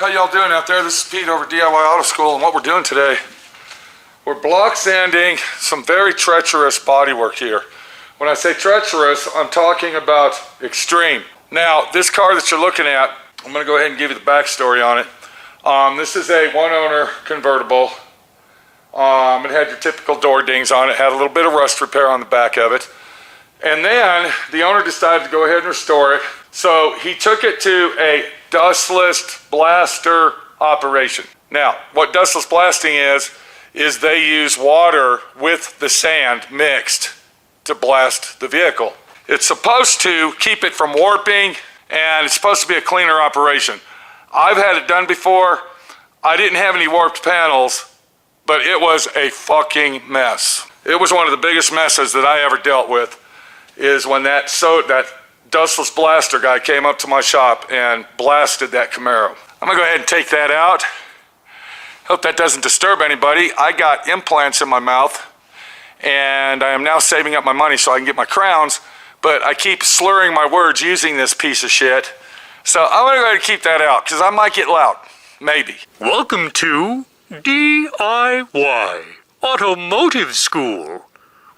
How y'all doing out there? This is Pete over at D.I.Y Auto School, and what we're doing today, we're block sanding some very treacherous bodywork here. When I say treacherous, I'm talking about extreme. Now, this car that you're looking at, I'm going to go ahead and give you the backstory on it. This is a one-owner convertible. It had your typical door dings on it, had a little bit of rust repair on the back of it. And then the owner decided to go ahead and restore it. So he took it to a dustless blaster operation. Now, what dustless blasting is they use water with the sand mixed to blast the vehicle. It's supposed to keep it from warping, and it's supposed to be a cleaner operation. I've had it done before. I didn't have any warped panels, but it was a fucking mess. It was one of the biggest messes that I ever dealt with, is when that dustless blaster guy came up to my shop and blasted that Camaro. I'm gonna go ahead and take that out. Hope that doesn't disturb anybody. I got implants in my mouth, and I am now saving up my money so I can get my crowns, but I keep slurring my words using this piece of shit. So I'm gonna go ahead and keep that out, because I might get loud, maybe. Welcome to D.I.Y Automotive School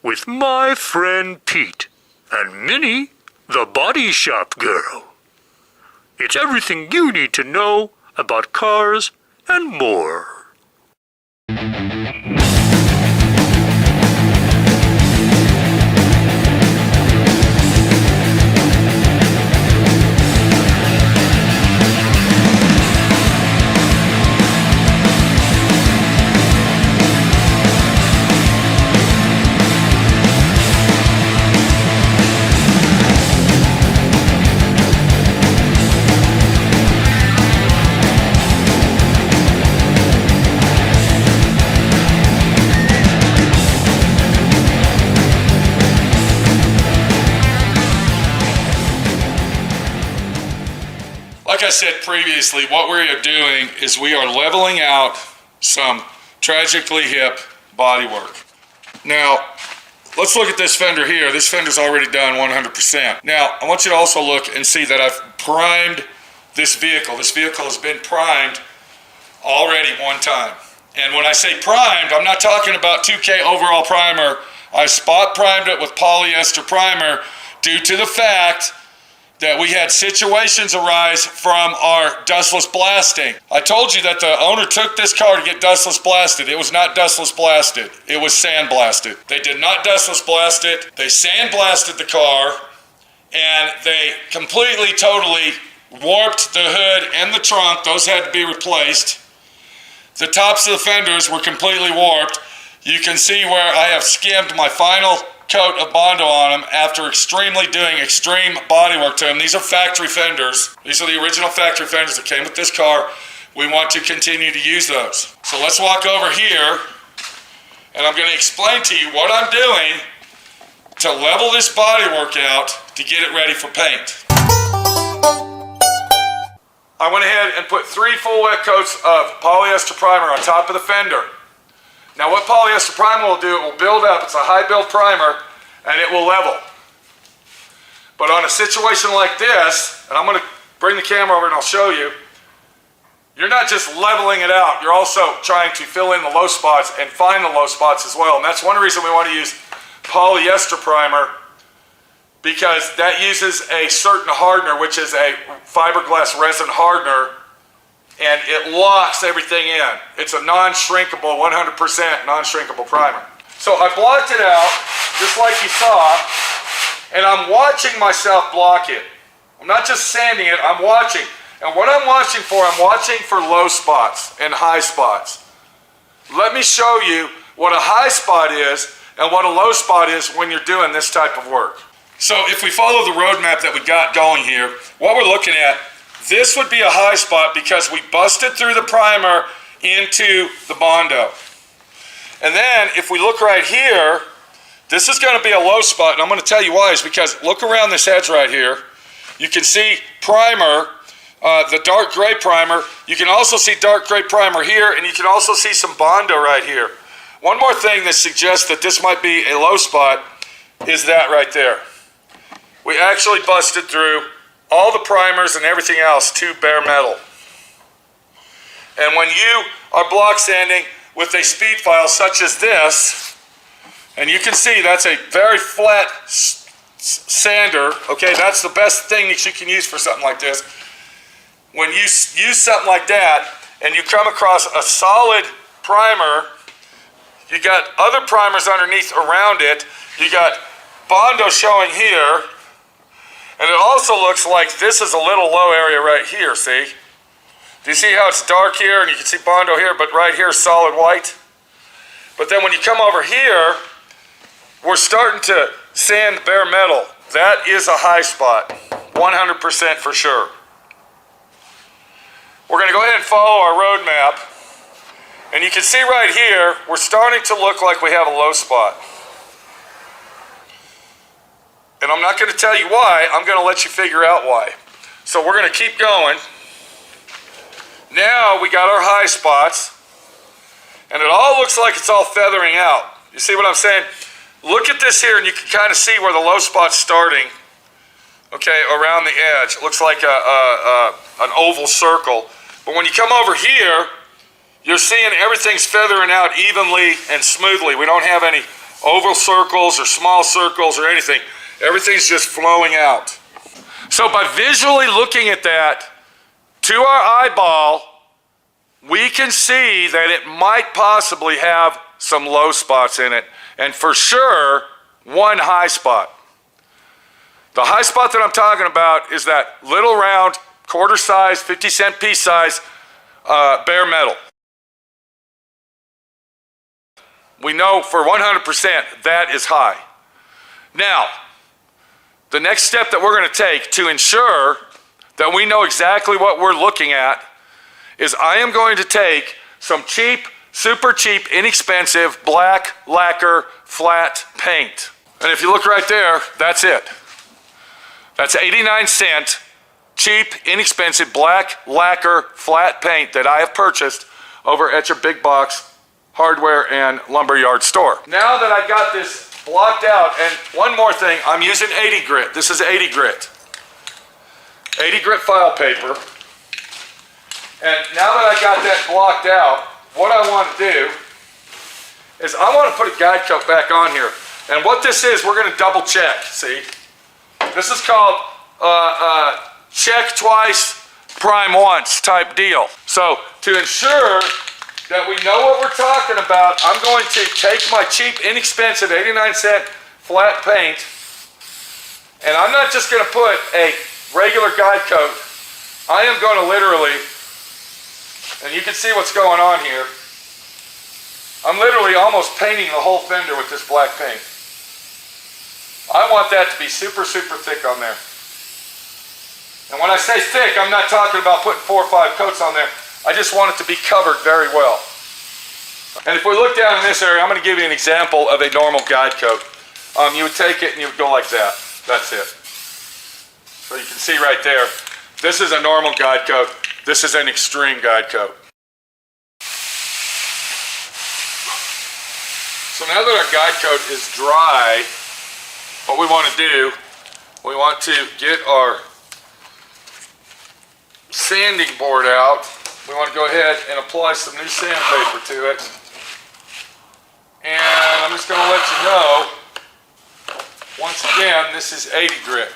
with my friend Pete and Minnie, the body shop girl. It's everything you need to know about cars and more. Like I said previously, what we are doing is we are leveling out some tragically hip bodywork. Now, let's look at this fender here. This fender's already done 100%. Now, I want you to also look and see that I've primed this vehicle. This vehicle has been primed already one time. And when I say primed, I'm not talking about 2K overall primer. I spot primed it with polyester primer due to the fact that we had situations arise from our dustless blasting. I told you that the owner took this car to get dustless blasted. It was not dustless blasted. It was sandblasted. They did not dustless blast it. They sandblasted the car, and they completely, totally warped the hood and the trunk. Those had to be replaced. The tops of the fenders were completely warped. You can see where I have skimmed my final coat of Bondo on them after doing extreme bodywork to them. These are factory fenders. These are the original factory fenders that came with this car. We want to continue to use those. So let's walk over here, and I'm going to explain to you what I'm doing to level this bodywork out to get it ready for paint. I went ahead and put 3 full wet coats of polyester primer on top of the fender. Now what polyester primer will do, it will build up. It's a high build primer, and it will level. But on a situation like this, and I'm going to bring the camera over and I'll show you, you're not just leveling it out, you're also trying to fill in the low spots and find the low spots as well. And that's one reason we want to use polyester primer, because that uses a certain hardener, which is a fiberglass resin hardener, and it locks everything in. It's a non-shrinkable, 100% non-shrinkable primer. So I blocked it out, just like you saw, and I'm watching myself block it. I'm not just sanding it, I'm watching. And what I'm watching for low spots and high spots. Let me show you what a high spot is and what a low spot is when you're doing this type of work. So if we follow the roadmap that we got going here, what we're looking at, this would be a high spot because we busted through the primer into the Bondo. And then if we look right here, this is going to be a low spot, and I'm going to tell you why. Is because look around this edge right here. You can see primer, the dark gray primer. You can also see dark gray primer here, and you can also see some Bondo right here. One more thing that suggests that this might be a low spot is that right there. We actually busted through all the primers and everything else to bare metal. And when you are block sanding with a speed file such as this, and you can see that's a very flat sander, okay, that's the best thing that you can use for something like this. When you use something like that and you come across a solid primer, you got other primers underneath around it, you got Bondo showing here, and it also looks like this is a little low area right here, see? Do you see how it's dark here and you can see Bondo here, but right here is solid white? But then when you come over here, we're starting to sand bare metal. That is a high spot, 100% for sure. We're going to go ahead and follow our road map. And you can see right here, we're starting to look like we have a low spot. And I'm not going to tell you why, I'm going to let you figure out why. So we're going to keep going. Now we got our high spots, and it all looks like it's all feathering out. You see what I'm saying? Look at this here, and you can kind of see where the low spot's starting, okay, around the edge. It looks like an oval circle. But when you come over here, you're seeing everything's feathering out evenly and smoothly. We don't have any oval circles or small circles or anything. Everything's just flowing out. So by visually looking at that, to our eyeball, we can see that it might possibly have some low spots in it, and for sure, one high spot. The high spot that I'm talking about is that little round, quarter size, 50-cent piece size, bare metal. We know for 100% that is high. Now, the next step that we're going to take to ensure that we know exactly what we're looking at is I am going to take some cheap, super cheap, inexpensive black lacquer flat paint. And if you look right there, that's it. That's 89-cent cheap, inexpensive black lacquer flat paint that I have purchased over at your big box hardware and lumberyard store. Now that I got this blocked out, and one more thing, I'm using 80 grit. This is 80 grit. 80 grit file paper. And now that I got that blocked out, what I want to do is I want to put a guide coat back on here. And what this is, we're going to double check, see? This is called check twice, prime once type deal. So to ensure that we know what we're talking about, I'm going to take my cheap, inexpensive 89-cent flat paint, and I'm not just going to put a regular guide coat. I am going to literally, and you can see what's going on here, I'm literally almost painting the whole fender with this black paint. I want that to be super, super thick on there. And when I say thick, I'm not talking about putting 4 or 5 coats on there. I just want it to be covered very well. And if we look down in this area, I'm going to give you an example of a normal guide coat. You would take it and you would go like that. That's it. So you can see right there, this is a normal guide coat. This is an extreme guide coat. So now that our guide coat is dry, what we want to do, we want to get our sanding board out. We want to go ahead and apply some new sandpaper to it. And I'm just going to let you know, once again, this is 80 grit.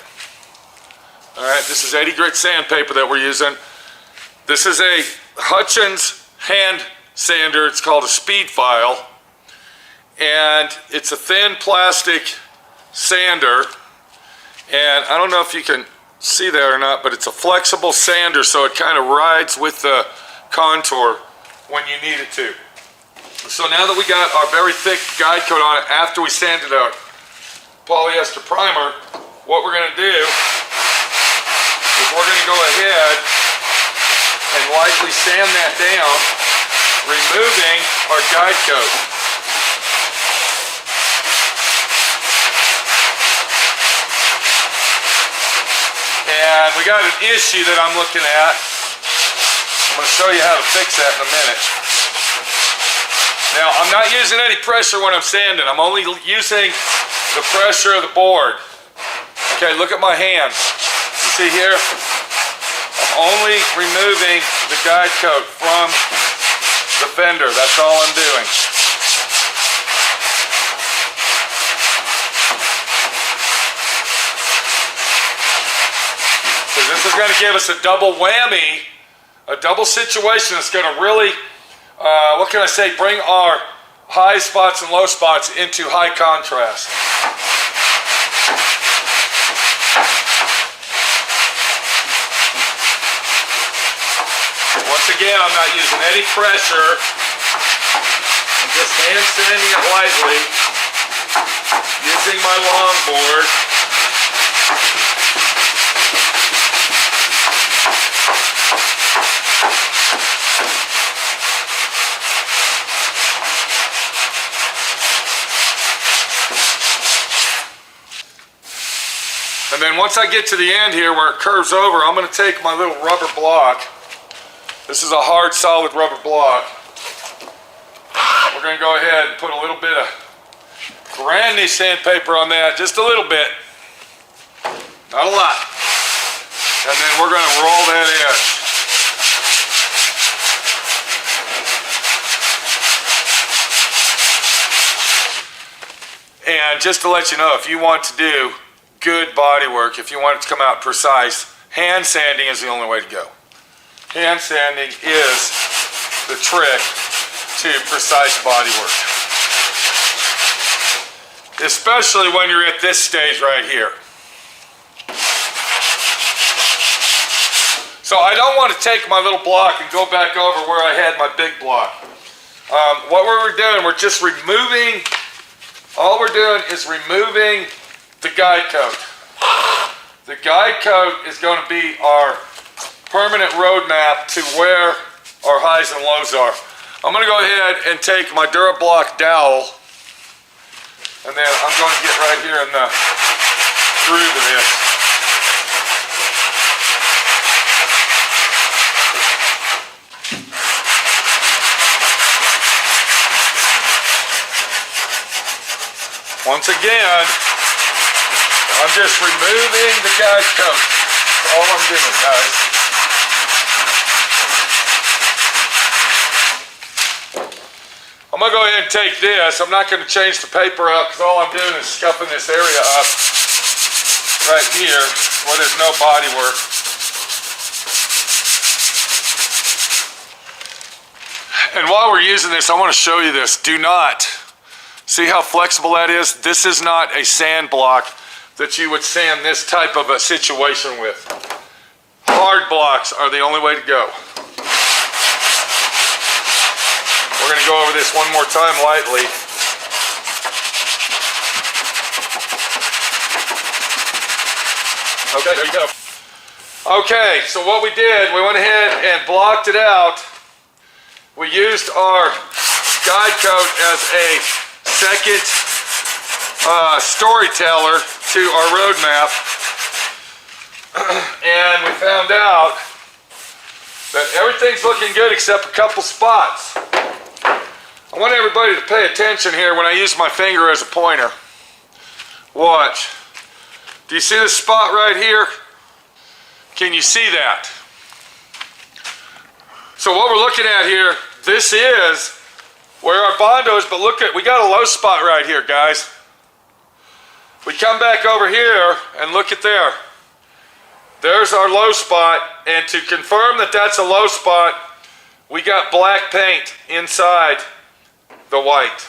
All right, this is 80 grit sandpaper that we're using. This is a Hutchins hand sander. It's called a speed file. And it's a thin plastic sander. And I don't know if you can see that or not, but it's a flexible sander, so it kind of rides with the contour when you need it to. So now that we got our very thick guide coat on it after we sanded our polyester primer, what we're going to do is we're going to go ahead and lightly sand that down, removing our guide coat. And we got an issue that I'm looking at. I'm going to show you how to fix that in a minute. Now, I'm not using any pressure when I'm sanding. I'm only using the pressure of the board. Okay, look at my hands. You see here? I'm I'm only removing the guide coat from the fender. That's all I'm doing. So this is going to give us a double whammy, a double situation that's going to really, what can I say, bring our high spots and low spots into high contrast. Once again, I'm not using any pressure. I'm just hand sanding it lightly, using my longboard. And then once I get to the end here where it curves over, I'm going to take my little rubber block. This is a hard, solid rubber block. We're going to go ahead and put a little bit of brand new sandpaper on that, just a little bit, not a lot. And then we're going to roll that edge. And just to let you know, if you want to do good body work, if you want it to come out precise, hand sanding is the only way to go. Hand sanding is the trick to precise body work. Especially when you're at this stage right here. So I don't want to take my little block and go back over where I had my big block. What we're doing, we're just removing, all we're doing is removing the guide coat. The guide coat is going to be our permanent roadmap to where our highs and lows are. I'm going to go ahead and take my DuraBlock dowel, and then I'm going to get right here in the groove of this. Once again, I'm just removing the guide coat. That's all I'm doing, guys. I'm going to go ahead and take this. I'm not going to change the paper up because all I'm doing is scuffing this area up right here where there's no body work. And while we're using this, I want to show you this. Do not, see how flexible that is? This is not a sand block that you would sand this type of a situation with. Hard blocks are the only way to go. We're going to go over this one more time lightly. Okay, there you go. Okay, so what we did, we went ahead and blocked it out. We used our guide coat as a second storyteller to our roadmap. And we found out that everything's looking good except a couple spots. I want everybody to pay attention here when I use my finger as a pointer. Watch. Do you see this spot right here? Can you see that? So what we're looking at here, this is where our Bondo is, but look at, we got a low spot right here, guys. We come back over here and look at there. There's our low spot, and to confirm that that's a low spot, we got black paint inside the white.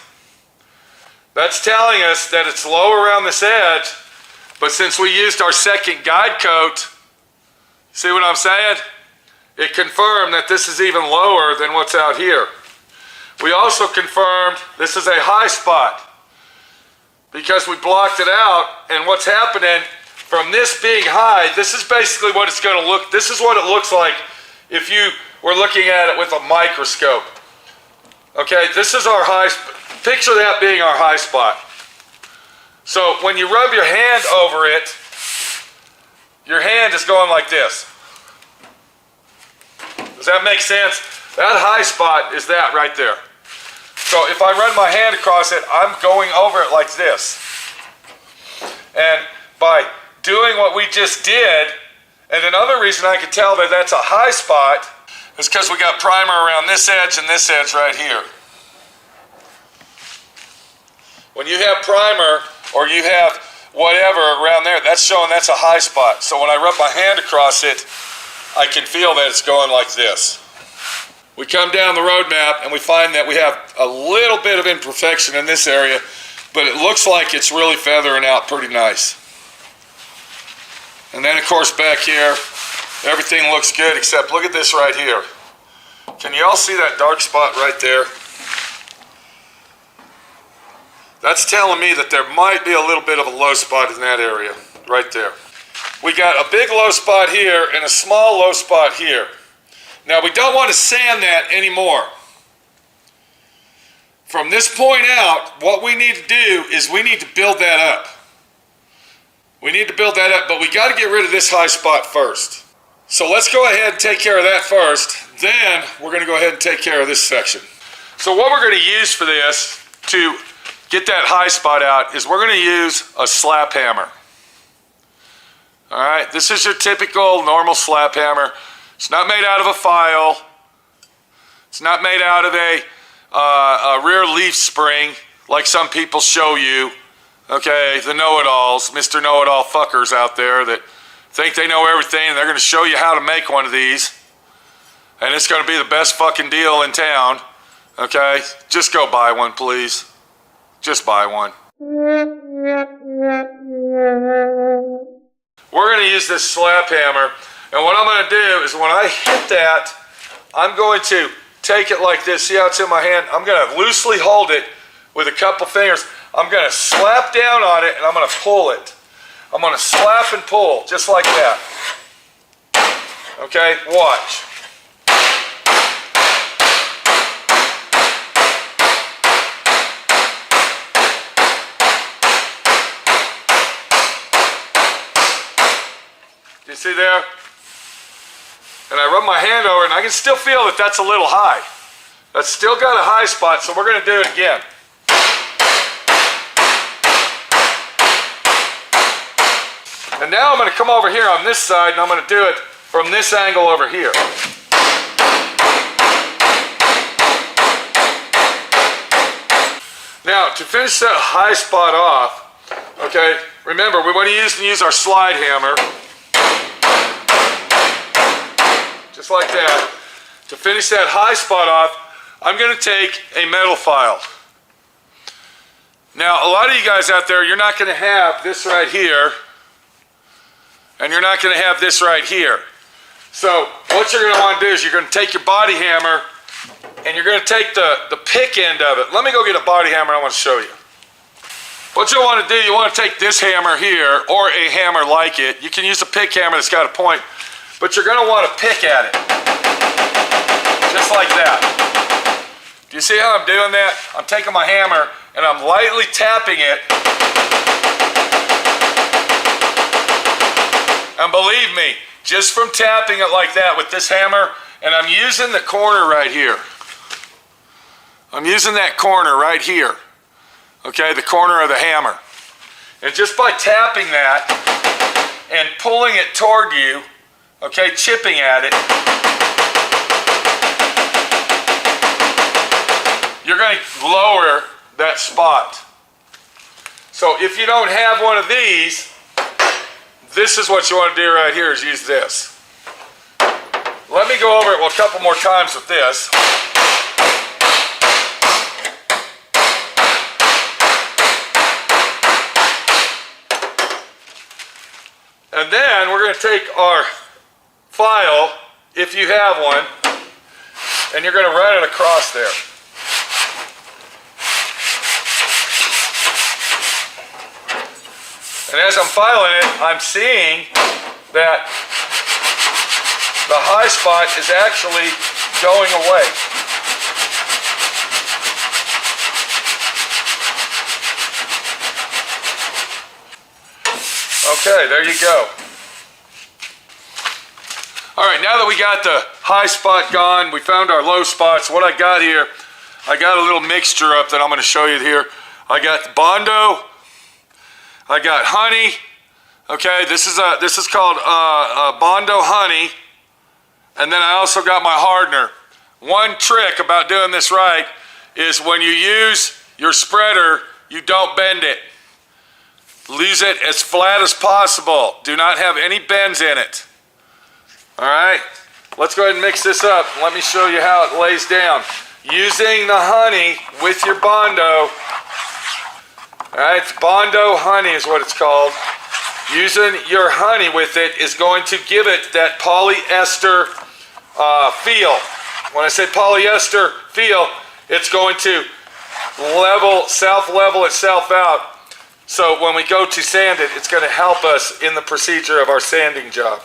That's telling us that it's low around this edge, but since we used our second guide coat, see what I'm saying? It confirmed that this is even lower than what's out here. We also confirmed this is a high spot because we blocked it out, and what's happening from this being high, this is basically what it's going to look, this is what it looks like if you were looking at it with a microscope. Okay, this is our high, picture that being our high spot. So when you rub your hand over it, your hand is going like this. Does that make sense? That high spot is that right there. So if I run my hand across it, I'm going over it like this. And by doing what we just did And another reason I can tell that that's a high spot is because we got primer around this edge and this edge right here. When you have primer or you have whatever around there, that's showing that's a high spot. So when I rub my hand across it, I can feel that it's going like this. We come down the road map and we find that we have a little bit of imperfection in this area, but it looks like it's really feathering out pretty nice. And then of course back here, everything looks good except look at this right here. Can you all see that dark spot right there? That's telling me that there might be a little bit of a low spot in that area, right there. We got a big low spot here and a small low spot here. Now we don't want to sand that anymore. From this point out, what we need to do is we need to build that up. We need to build that up, but we got to get rid of this high spot first. So let's go ahead and take care of that first. Then we're going to go ahead and take care of this section. So what we're going to use for this to get that high spot out is we're going to use a slap hammer. All right, this is your typical normal slap hammer. It's not made out of a file. It's not made out of a rear leaf spring like some people show you. Okay, the know-it-alls, Mr. Know-it-all fuckers out there that think they know everything and they're going to show you how to make one of these. And it's going to be the best fucking deal in town. Okay, just go buy one, please. Just buy one. We're going to use this slap hammer, and what I'm going to do is when I hit that, I'm going to take it like this. See how it's in my hand? I'm going to loosely hold it with a couple fingers. I'm going to slap down on it, and I'm going to pull it. I'm going to slap and pull, just like that. Okay, watch. You see there? And I rub my hand over it and I can still feel that that's a little high. That's still got a high spot, so we're going to do it again. And now I'm going to come over here on this side and I'm going to do it from this angle over here. Now, to finish that high spot off, okay, remember we want to use our slide hammer. Just like that. To finish that high spot off, I'm going to take a metal file. Now, a lot of you guys out there, you're not going to have this right here, and you're not going to have this right here. So, what you're going to want to do is you're going to take your body hammer, and you're going to take the pick end of it. Let me go get a body hammer, I want to show you. What you'll want to do, you want to take this hammer here, or a hammer like it. You can use a pick hammer that's got a point. But you're going to want to pick at it, just like that. Do you see how I'm doing that? I'm taking my hammer and I'm lightly tapping it. And believe me, just from tapping it like that with this hammer, and I'm using the corner right here. I'm using that corner right here. Okay, the corner of the hammer. And just by tapping that and pulling it toward you, okay, chipping at it, you're going to lower that spot. So if you don't have one of these, this is what you want to do right here, is use this. Let me go over it a couple more times with this. And then we're going to take our file, if you have one, and you're going to run it across there. And as I'm filing it, I'm seeing that the high spot is actually going away. Okay, there you go. All right, now that we got the high spot gone, we found our low spots. What I got here, I got a little mixture up that I'm going to show you here. I got the Bondo, I got honey, Okay, this is called Bondo Honey. And then I also got my hardener. One trick about doing this right is when you use your spreader, you don't bend it. Leave it as flat as possible. Do not have any bends in it. All right, let's go ahead and mix this up. Let me show you how it lays down. Using the honey with your Bondo. All right, Bondo Honey is what it's called. Using your honey with it is going to give it that polyester feel. When I say polyester feel, it's going to self-level itself out. So when we go to sand it, it's going to help us in the procedure of our sanding job.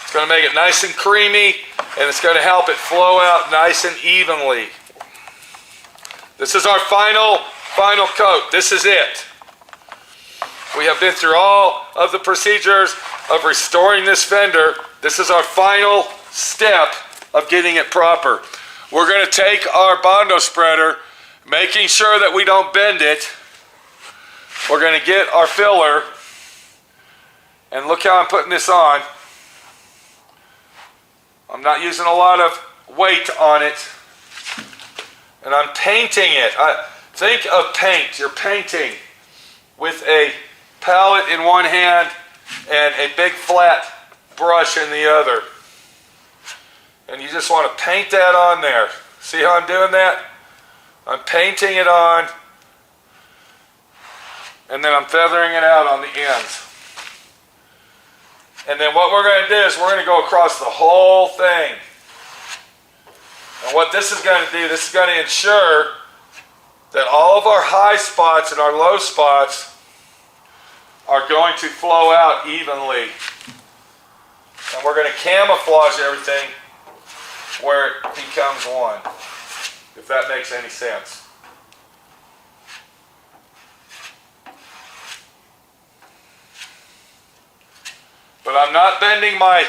It's going to make it nice and creamy, and it's going to help it flow out nice and evenly. This is our final coat. This is it. We have been through all of the procedures of restoring this fender. This is our final step of getting it proper. We're going to take our Bondo spreader, making sure that we don't bend it. We're going to get our filler, and look how I'm putting this on. I'm not using a lot of weight on it, and I'm painting it. Think of paint. You're painting with a palette in one hand and a big flat brush in the other. And you just want to paint that on there. See how I'm doing that? I'm painting it on, and then I'm feathering it out on the ends. And then what we're going to do is we're going to go across the whole thing. And what this is going to do, this is going to ensure that all of our high spots and our low spots are going to flow out evenly. And we're going to camouflage everything where it becomes one, if that makes any sense. But I'm not bending my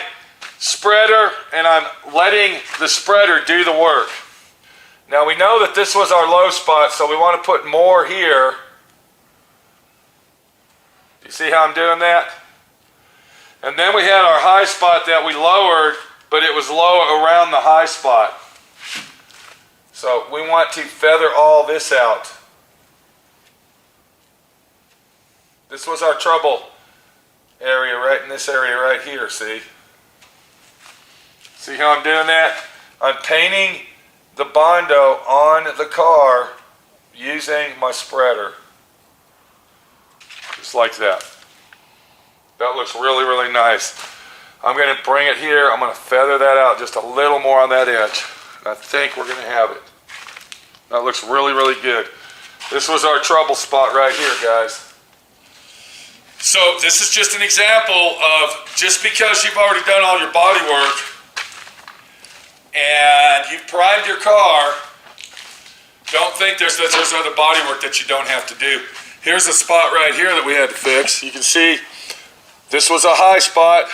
spreader, and I'm letting the spreader do the work. Now we know that this was our low spot, so we want to put more here. Do you see how I'm doing that? And then we had our high spot that we lowered, but it was low around the high spot. So we want to feather all this out. This was our trouble area, right in this area right here, see? See how I'm doing that? I'm painting the Bondo on the car using my spreader. Just like that. That looks really, really nice. I'm going to bring it here. I'm going to feather that out just a little more on that edge. I think we're going to have it. That looks really, really good. This was our trouble spot right here, guys. So this is just an example of just because you've already done all your body work and you've primed your car, don't think there's other body work that you don't have to do. Here's a spot right here that we had to fix. You can see this was a high spot,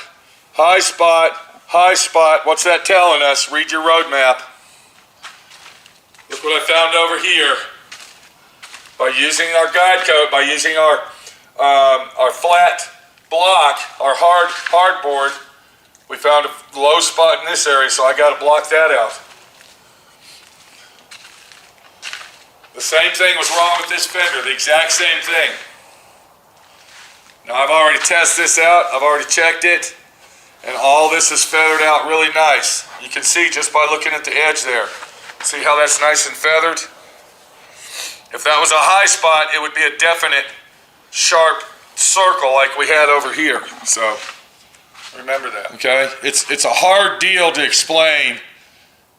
high spot, high spot. What's that telling us? Read your road map. Look what I found over here. By using our guide coat, by using our flat block, our hard board, we found a low spot in this area, so I got to block that out. The same thing was wrong with this fender, the exact same thing. Now I've already tested this out, I've already checked it, and all this is feathered out really nice. You can see just by looking at the edge there. See how that's nice and feathered? If that was a high spot, it would be a definite sharp circle like we had over here. So remember that, okay? It's a hard deal to explain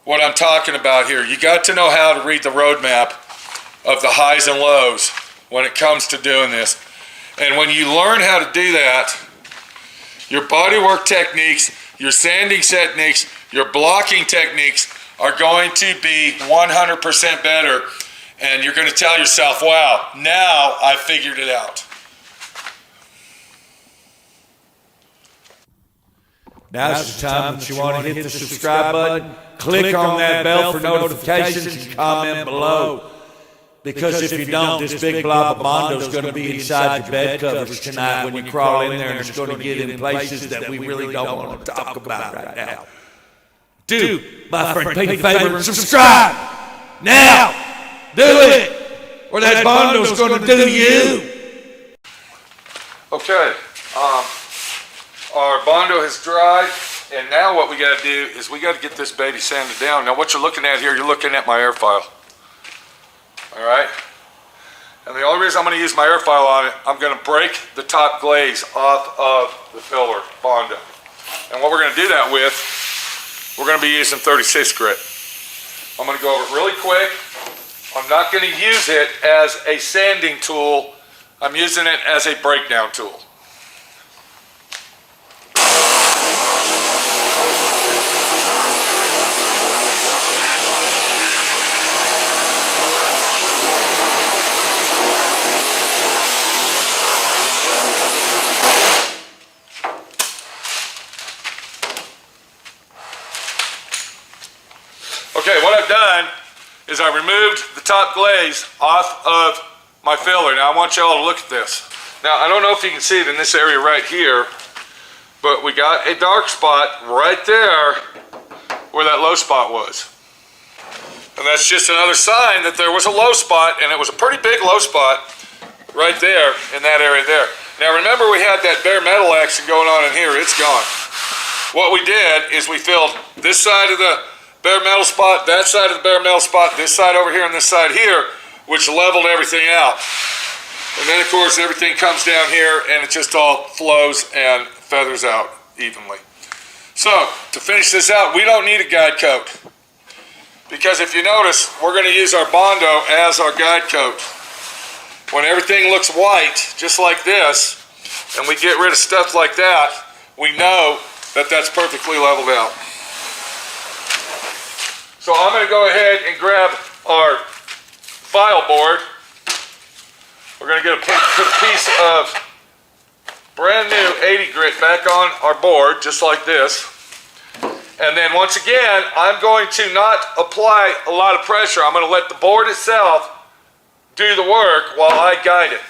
what I'm talking about here. You got to know how to read the road map of the highs and lows when it comes to doing this. And when you learn how to do that, your bodywork techniques, your sanding techniques, your blocking techniques are going to be 100% better. And you're going to tell yourself, wow, now I figured it out. Now's the time that you want to hit the subscribe button. Click on that bell for notifications and comment below. Because if you don't, this big blob of Bondo's going to be inside your bed covers tonight when you crawl in there, and it's going to get in places that we really don't want to talk about right now. Do, my friend, take a favor and subscribe. Now, do it, or that Bondo's going to do you. Okay, our Bondo has dried, and now what we got to do is we got to get this baby sanded down. Now what you're looking at here, you're looking at my air file. All right, and the only reason I'm going to use my air file on it, I'm going to break the top glaze off of the filler Bondo. And what we're going to do that with, we're going to be using 36 grit. I'm going to go over it really quick. I'm not going to use it as a sanding tool. I'm using it as a breakdown tool. Okay, what I've done is I removed the top glaze off of my filler. Now I want y'all to look at this. Now I don't know if you can see it in this area right here, but we got a dark spot right there where that low spot was. And that's just another sign that there was a low spot, and it was a pretty big low spot right there in that area there. Now remember, we had that bare metal action going on in here. It's gone. What we did is we filled this side of the bare metal spot, that side of the bare metal spot, this side over here, and this side here, which leveled everything out. And then of course everything comes down here and it just all flows and feathers out evenly. So to finish this out, we don't need a guide coat, because if you notice, we're going to use our Bondo as our guide coat. When everything looks white, just like this, and we get rid of stuff like that, we know that that's perfectly leveled out. So I'm going to go ahead and grab our file board. We're going to put a piece of brand new 80 grit back on our board, just like this. And then once again, I'm going to not apply a lot of pressure. I'm going to let the board itself do the work while I guide it.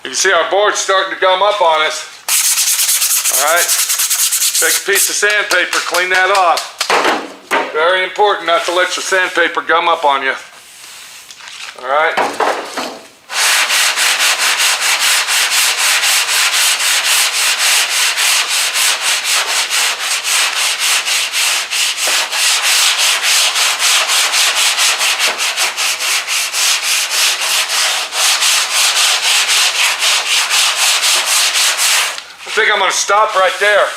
You see our board's starting to gum up on us. All right, take a piece of sandpaper, clean that off. Very important not to let your sandpaper gum up on you. All right. I think I'm going to stop right there.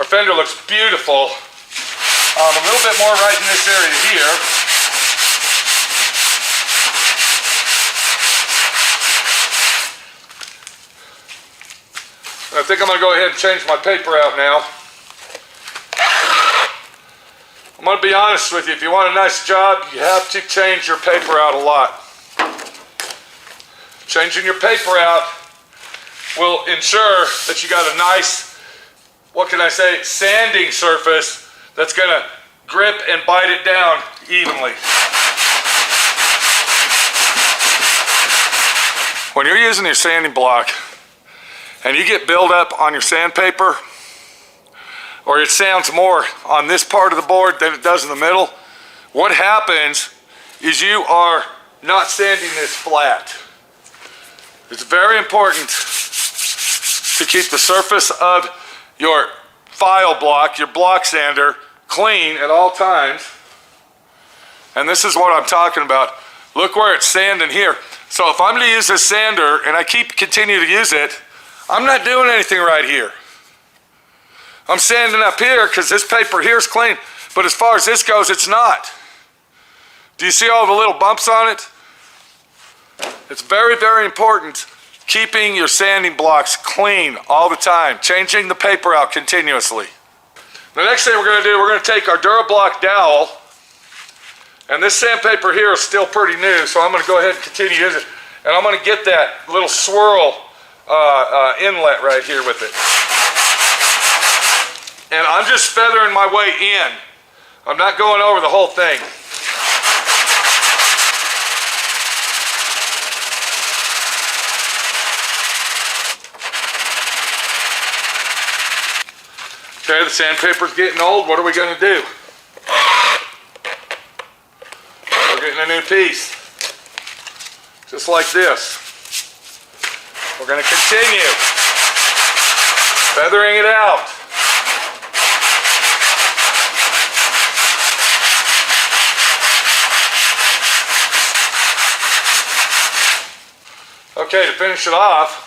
Our fender looks beautiful. A little bit more right in this area here. I think I'm going to go ahead and change my paper out now. I'm going to be honest with you. If you want a nice job, you have to change your paper out a lot. Changing your paper out will ensure that you got a nice, what can I say, sanding surface that's going to grip and bite it down evenly. When you're using your sanding block and you get buildup on your sandpaper, or it sounds more on this part of the board than it does in the middle, what happens is you are not sanding this flat. It's very important to keep the surface of your file block, your block sander, clean at all times. And this is what I'm talking about. Look where it's sanding here. So if I'm going to use this sander and I continue to use it, I'm not doing anything right here. I'm sanding up here because this paper here is clean, but as far as this goes, it's not. Do you see all the little bumps on it? It's very, very important keeping your sanding blocks clean all the time, changing the paper out continuously. The next thing we're going to do, we're going to take our Durablock dowel, and this sandpaper here is still pretty new, so I'm going to go ahead and continue using it. And I'm going to get that little swirl inlet right here with it. And I'm just feathering my way in. I'm not going over the whole thing. Okay, the sandpaper's getting old. What are we going to do? We're getting a new piece. Just like this. We're going to continue feathering it out. Okay, to finish it off,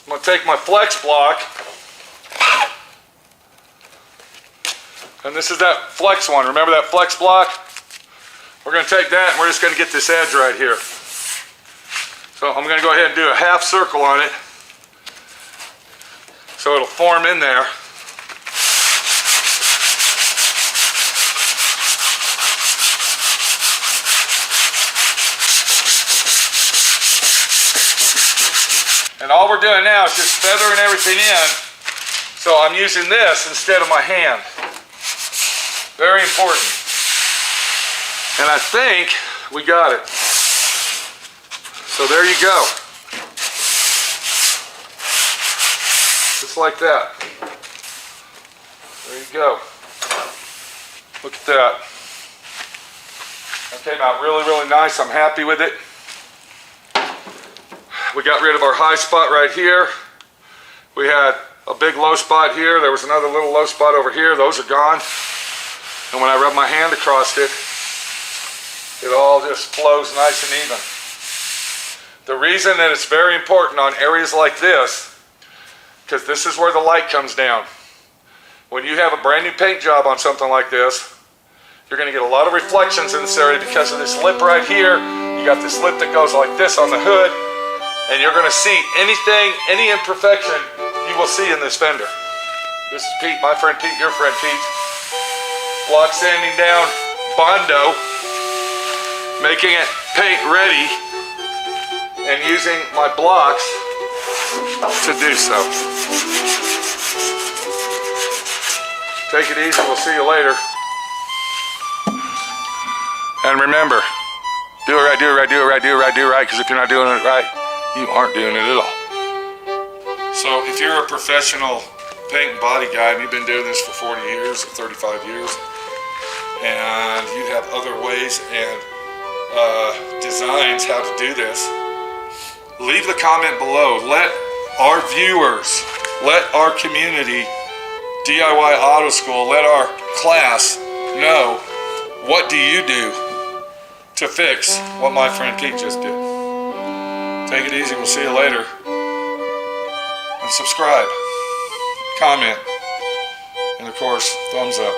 I'm going to take my flex block, and this is that flex one. Remember that flex block? We're going to take that and we're just going to get this edge right here. So I'm going to go ahead and do a half circle on it so it'll form in there. And all we're doing now is just feathering everything in, so I'm using this instead of my hand. Very important. And I think we got it. So there you go. Just like that. There you go. Look at that. That came out really, really nice. I'm happy with it. We got rid of our high spot right here. We had a big low spot here. There was another little low spot over here. Those are gone. And when I rub my hand across it, it all just flows nice and even. The reason that it's very important on areas like this, because this is where the light comes down. When you have a brand new paint job on something like this, you're going to get a lot of reflections in this area because of this lip right here. You got this lip that goes like this on the hood, and you're going to see anything, any imperfection you will see in this fender. This is Pete, my friend Pete, your friend Pete. Block sanding down Bondo, making it paint ready, and using my blocks to do so. Take it easy, we'll see you later. And remember, do it right, do it right, do it right, do it right, do it right, because if you're not doing it right, you aren't doing it at all. So if you're a professional paint and body guy and you've been doing this for 40 years or 35 years, and you have other ways and designs how to do this, leave the comment below. Let our viewers, let our community, DIY Auto School, let our class know, what do you do to fix what my friend Pete just did. Take it easy, we'll see you later. And subscribe, comment, and of course, thumbs up.